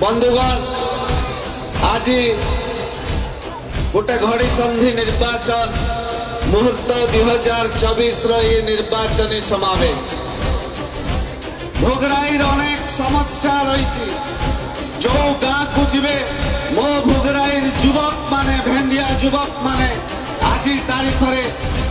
बंधुगण आज गोटे घड़ी संधि निर्वाचन मुहूर्त 2024 ये निर्वाचन समावेश भोगराई अनेक समस्या रही जो गाँ को जीवे मो भोगराई युवक माने भेंडिया युवक माने आज तारीख में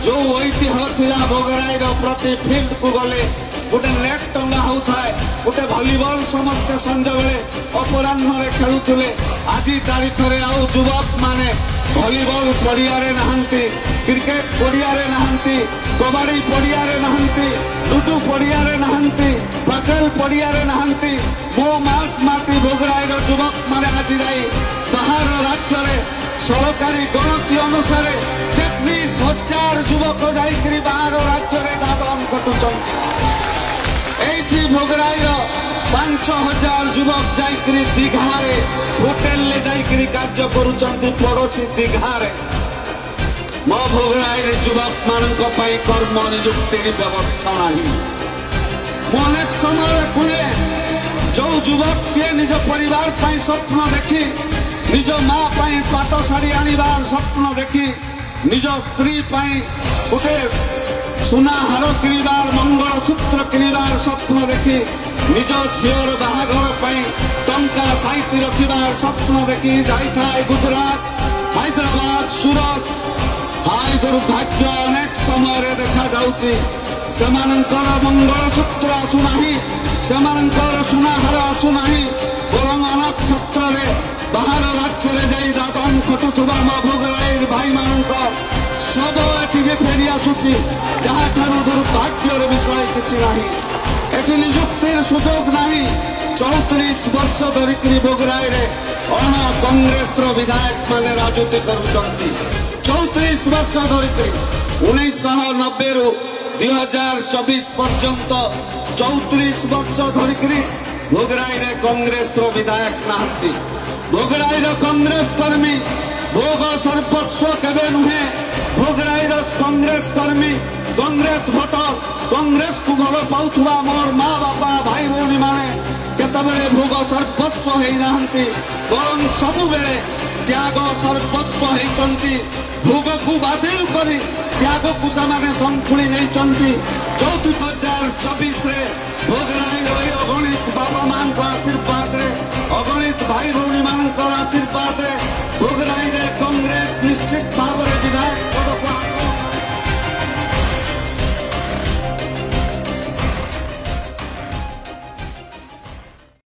जो ऐतिह्य भोगराई प्रति फील्ड को गले गोटे नेट टंगा होता है गोटे भलीबॉल समस्ते संज बेले अपराह्न खेलुले आज तारीख में आउ युवक माने भलीबॉल पड़िया नहांती क्रिकेट पड़िया नहांती कबाड़ी पड़िया नहांती लुडु पड़िया नहांती पाचल पड़िया नहांती मो माटी भोगराई युवक माने आज जाई बाहर राज्य में सरकारी गणति अनुसार 33,000 युवक जाइकरी बाहर राज्य में दादन खटुचन एठी भोगराई 5,000 युवक जाइकरी दीघारे होटेल ले जाइकरी कार्य करुचंती पड़ोसी दीघारे मो भोगराई युवक मानक पई कर्म नियुक्ति व्यवस्था नहीं मो अनेक समय कुए जो युवक टे निज परिवार पई स्वप्न देखी निज माँ पई पाट शाढ़ी आनिबार स्वप्न देखी निज स्त्री पई गोटे सुना हार किनिबार मंगल सूत्र किनिबार स्वप्न देखी निज झीर बाहाघर पई टंका साइती रखिबार स्वप्न देखी जाइथाय गुजरात हैदराबाद सूरत हाय दुर्भाग्य अनेक समय देखा जाउची सेमानंकर मंगल सूत्र आसुनाही सेमानंकर सुनाहार आसुनाही बरं नक्षत्र बाहर राज्य में जाई दादन खटुवा मो भोगराई भाई मान सब ये फेरी आसुची जहाँ दुर्भाग्यर विषय किसी ना एटी निजुक्ति सुजोग ना 34 वर्ष धरिक भोगराई अण कांग्रेस विधायक माने राजनीति करुचंती 34 वर्ष धरिक 1990 रु 2024 पर्यंत 34 वर्ष धरिक भोगराई कांग्रेस विधायक नहांती भोगराई कांग्रेस कर्मी भोग सर्वस्व केवे नुहे भोगराई कांग्रेस कर्मी कांग्रेस भोटर कांग्रेस को भल पाउथुवा मोर माँ बापा भाई भौणी माने केतबेले भोग सर्वस्व होना बरं सबु बेले त्याग सर्वस्व होती भोग को बातिल करी त्याग को से संखुली नहीं 2024 भोगराई अगणित बाबा मान आशीर्वाद अगणित भाई भौणी मान आशीर्वाद भोगराई कांग्रेस निश्चित भाव विधायक